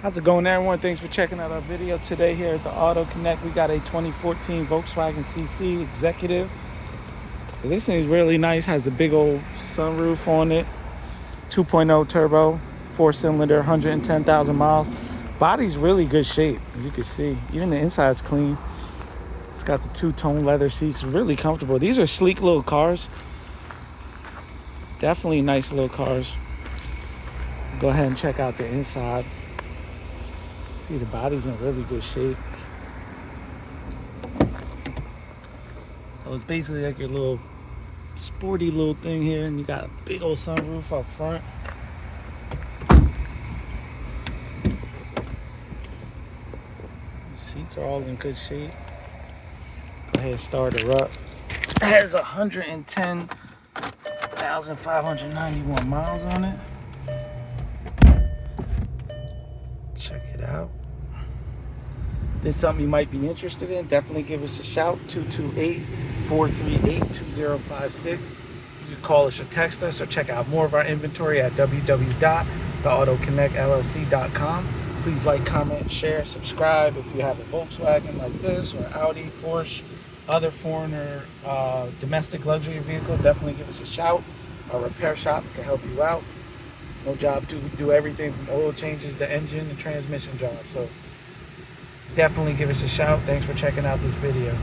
How's it going, everyone? Thanks for checking out our video today here at the Auto Connect. We got a 2014 Volkswagen CC Executive. So this thing is really nice. Has a big old sunroof on it. 2.0 turbo, 4-cylinder, 110,000 miles. Body's really good shape, as you can see. Even the inside's clean. It's got the two-tone leather seats. Really comfortable. These are sleek little cars. Definitely nice little cars. Go ahead and check out the inside. See, the body's in really good shape. So it's basically like your little sporty little thing here, and you got a big old sunroof up front. The seats are all in good shape. Go ahead and start her up. It has 110,591 miles on it. Check it out. If this is something you might be interested in, definitely give us a shout. 228-438-2056. You can call us or text us, or check out more of our inventory at www.theautoconnectllc.com. Please like, comment, share, subscribe. If you have a Volkswagen like this, or Audi, Porsche, other foreign or domestic luxury vehicle, definitely give us a shout. Our repair shop can help you out. No job to do everything from oil changes to engine and transmission jobs. So definitely give us a shout. Thanks for checking out this video.